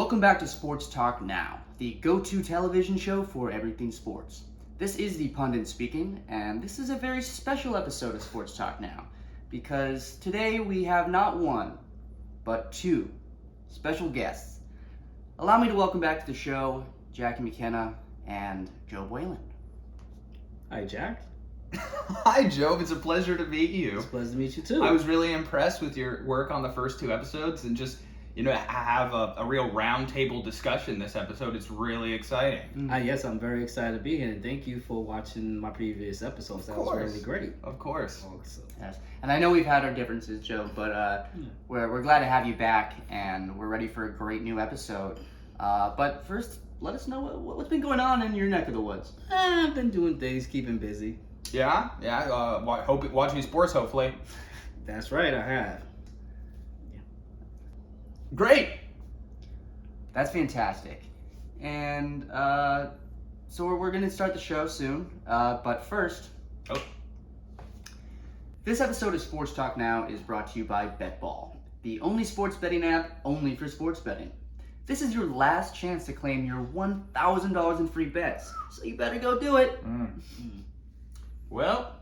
Welcome back to Sports Talk Now, the go-to television show for everything sports. This is the Pundit speaking, and this is a very special episode of Sports Talk Now, because today we have not one, but two special guests. Allow me to welcome back to the show Jackie McKenna and Joe Boylan. Hi, Jack. Hi, Joe. It's a pleasure to meet you. It's a pleasure to meet you, too. I was really impressed with your work on the first two episodes and just, have a real roundtable discussion this episode. It's really exciting. Yes, I'm very excited to be here, and thank you for watching my previous episodes. That was really great. Of course. Awesome. Yes, and I know we've had our differences, Joe, but we're glad to have you back, and we're ready for a great new episode. But first, let us know what's been going on in your neck of the woods. I've been doing things, keeping busy. Yeah. Watching sports, hopefully. That's right, I have. Great. That's fantastic. And so we're going to start the show soon. But first, this episode of Sports Talk Now is brought to you by BetBall, the only sports betting app only for sports betting. This is your last chance to claim your $1,000 in free bets, so you better go do it. Well,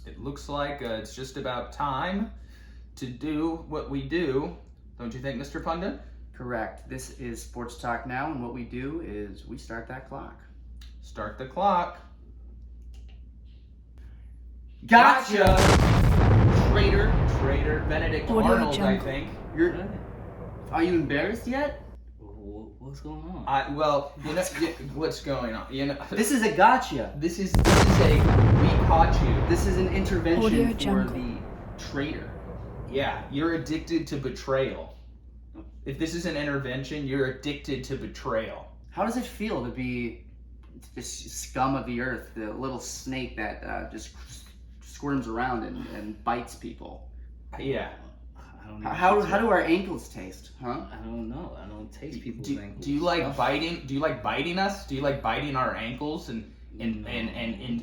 it looks like it's just about time to do what we do. Don't you think, Mr. Pundit? Correct. This is Sports Talk Now, and what we do is we start that clock. Start the clock. Gotcha! Traitor. Benedict Audio Arnold, I jungle. think. Are you embarrassed yet? What's going on? What's going on? This is a gotcha. This is a we caught you. This is an intervention Audio for jungle. the traitor. Yeah, you're addicted to betrayal. If this is an intervention, you're addicted to betrayal. How does it feel to be this scum of the earth, the little snake that just squirms around and bites people? Yeah. I don't know. How do our ankles taste, huh? I don't know. I don't taste people's ankles. Do you like biting? Do you like biting us? Do you like biting our ankles and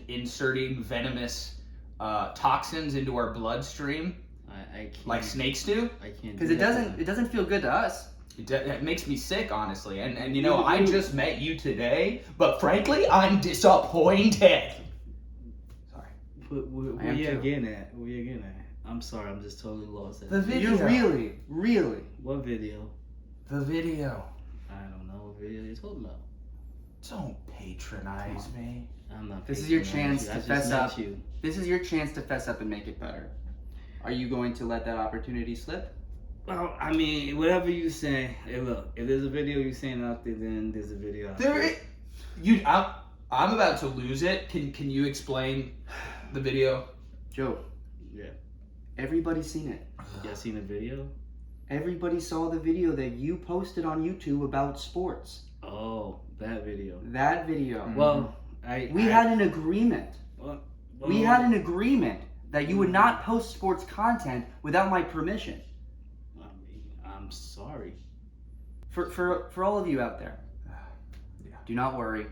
inserting venomous toxins into our bloodstream? I can't. Like snakes do? I can't. Because it doesn't feel good to us. It makes me sick, honestly. And I just met you today, but frankly, I'm disappointed. Sorry. Where you getting at? I'm sorry, I'm just totally lost. The video. You really. What video? The video. I don't know what video you're talking about. Don't patronize me. I'm not. This is your chance patronizing to you. I just fess met up. you. This is your chance to fess up and make it better. Are you going to let that opportunity slip? Well, I mean, whatever you say. Hey, look, if there's a video you saying out there, then there's a video out there. I'm about to lose it. Can you explain the video? Joe, Yeah. everybody's seen it. You guys seen the video? Everybody saw the video that you posted on YouTube about sports. Oh, that video. That video. Well, We had an agreement. Well, We had an agreement that you would not post sports content without my permission. I mean, I'm sorry. For all of you out there, Yeah. do not worry.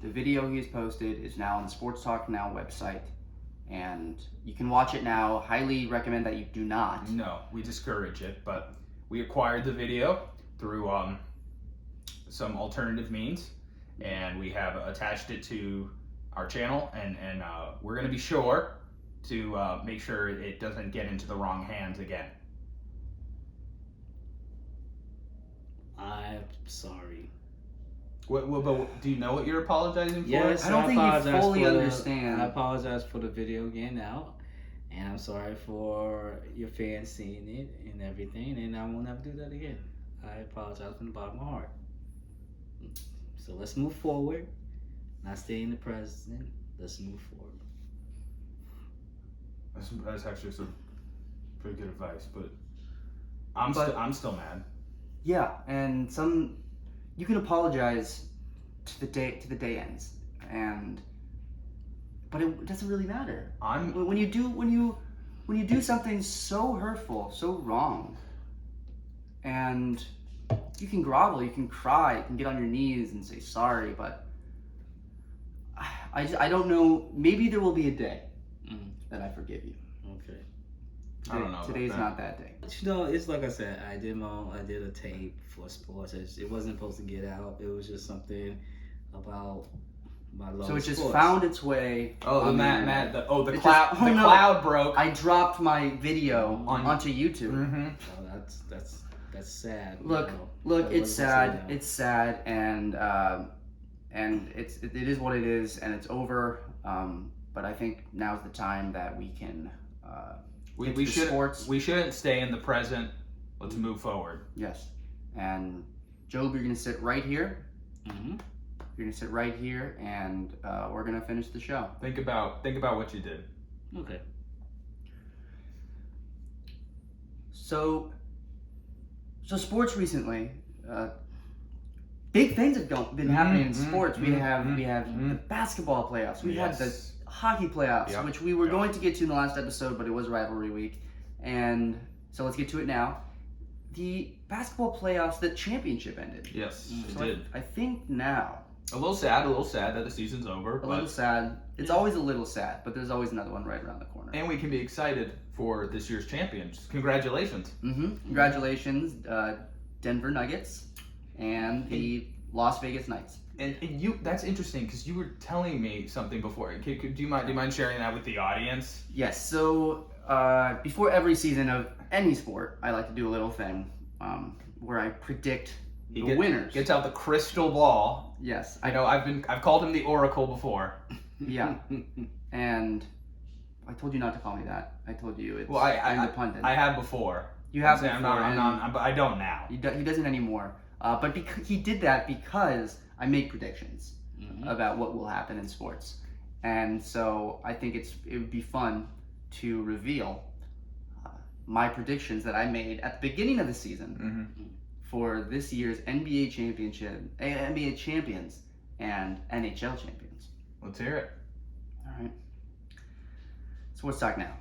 The video he has posted is now on the Sports Talk Now website, and you can watch it now. Highly recommend that you do not. No, we discourage it, but we acquired the video through some alternative means, and we have attached it to our channel, and we're going to be sure to make sure it doesn't get into the wrong hands again. I'm sorry. But do you know what you're apologizing for? Yes, I don't think you apologize fully for understand. I apologize for the video getting out, and I'm sorry for your fans seeing it and everything, and I won't never do that again. I apologize from the bottom of my heart. So let's move forward. Not stay in the present. Let's move forward. That's actually some pretty good advice, but I'm still mad. Yeah, and you can apologize to the day ends, but it doesn't really matter. When you do something so hurtful, so wrong, and you can grovel, you can cry, you can get on your knees and say sorry, but I don't know. Maybe there will be a day that I forgive you. Okay. I don't know. Today's not that day. But it's like I said, I did a tape for sports. It wasn't supposed to get out. It was just something about my love. So it just sports. found its way. Oh, the on Matt, internet. the cloud broke. I dropped my video onto YouTube. Mm-hmm. Oh, that's sad. Look, it's sad. It's sad, and it is what it is, and it's over. But I think now's the time that we can. We shouldn't stay in the present. Let's move forward. Yes, and Job, you're gonna sit right here. Mm-hmm. You're gonna sit right here, and we're gonna finish the show. Think about what you did. Okay. So sports recently, big things have been happening in sports. We have the basketball playoffs. We had the hockey playoffs, which we were going to get to in the last episode, but it was rivalry week, and so let's get to it now. The basketball playoffs, the championship ended. Yes, So it did. I think now. A little sad that the season's over. A little sad. It's always a little sad, but there's always another one right around the corner. And we can be excited for this year's champions. Congratulations. Congratulations, Denver Nuggets and the Las Vegas Knights. And that's interesting because you were telling me something before. Do you mind sharing that with the audience? Yes. So before every season of any sport, I like to do a little thing where I predict the winners. Gets out the crystal ball. Yes. I know. I've called him the Oracle before. Yeah. And I told you not to call me that. I told you it's I'm the Pundit. I have before. You have before. But I don't now. He doesn't anymore. But he did that because I make predictions about what will happen in sports, and so I think it would be fun to reveal my predictions that I made at the beginning of the season for this year's NBA champions and NHL champions. Let's hear it. All right. Sports Talk now.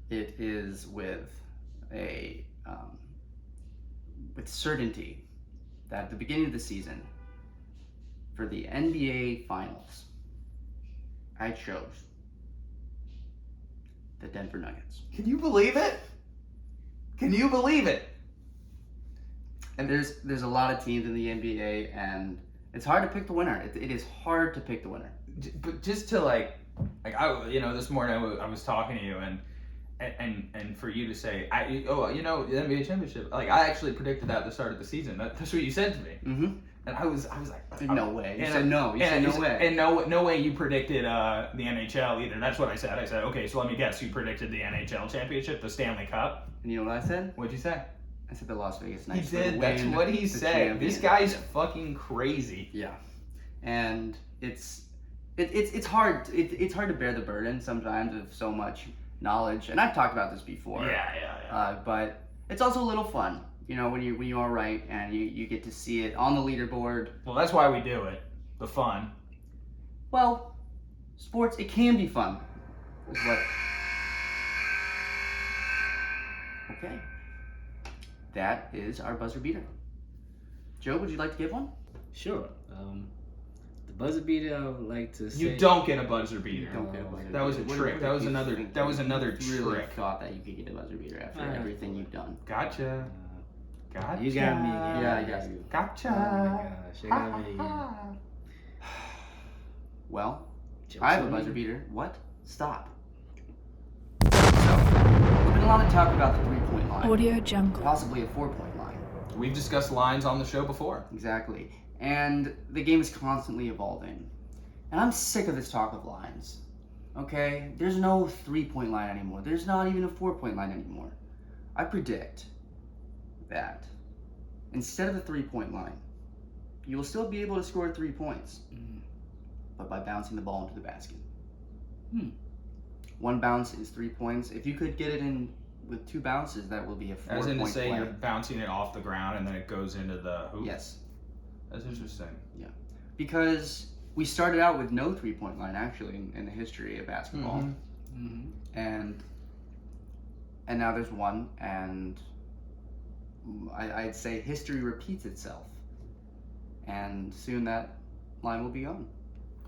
It is with certainty that at the beginning of the season, for the NBA Finals, I chose the Denver Nuggets. Can you believe it? Can you believe it? And there's a lot of teams in the NBA, and it's hard to pick the winner. It is hard to pick the winner. But just to this morning I was talking to you and for you to say, the NBA championship, I actually predicted that at the start of the season. That's what you said to me. Mm-hmm. And I was like, no way. You said no. You said no way. And no way you predicted the NHL either. That's what I said. I said, okay, so let me guess. You predicted the NHL championship, the Stanley Cup. And you know what I said? What'd you say? I said the Las Vegas Knights. He did. That's what he said. Champions. This guy's fucking crazy. Yeah, and it's hard. It's hard to bear the burden sometimes of so much knowledge, and I've talked about this before. Yeah. But it's also a little fun, when you are right and you get to see it on the leaderboard. Well, that's why we do it. The fun. Well, sports, it can be fun. Is what. Okay. That is our buzzer beater. Joe, would you like to give one? Sure. The buzzer beater, I would like to say. You don't get a buzzer beater. You don't get a buzzer beater. That was a trick. That was another You really trick. thought that you could get a buzzer beater after everything you've done. Gotcha. Gotcha. You got me again. Yeah, I got you. Gotcha. Oh my gosh, you got me again. Well, Joke's I have a on buzzer you. beater. What? Stop. So, there's been a lot of talk about the 3-point line. Audio Jungle. Possibly a 4-point line. We've discussed lines on the show before. Exactly. And the game is constantly evolving. And I'm sick of this talk of lines. Okay? There's no 3-point line anymore. There's not even a 4-point line anymore. I predict that instead of a 3-point line, you will still be able to score 3 points, but by bouncing the ball into the basket. One bounce is 3 points. If you could get it in with 2 bounces, that will be a 4-point play. As in to say you're bouncing it off the ground and then it goes into the hoop? Yes. That's interesting. Yeah. Because we started out with no 3-point line, actually, in the history of basketball. And now there's one, and I'd say history repeats itself. And soon that line will be gone.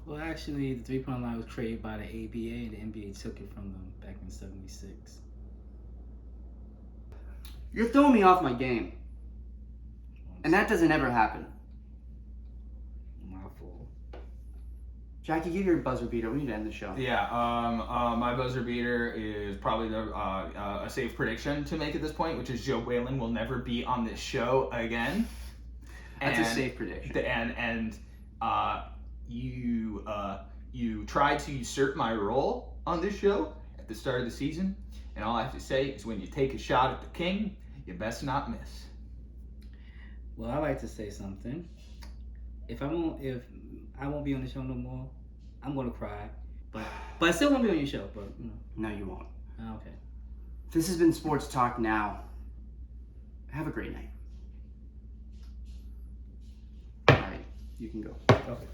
Well, actually, the 3-point line was created by the ABA, and the NBA took it from them back in '76. You're throwing me off my game. And that doesn't ever happen. My fault. Jackie, give your buzzer beater. We need to end the show. Yeah, my buzzer beater is probably a safe prediction to make at this point, which is Joe Whalen will never be on this show again. That's a safe prediction. And you tried to usurp my role on this show at the start of the season, and all I have to say is when you take a shot at the king, you best not miss. Well, I like to say something. If I won't be on the show no more, I'm gonna cry. But I still won't be on your show. But you know. No, you won't. Okay. This has been Sports Talk Now. Have a great night. All right, you can go. Okay.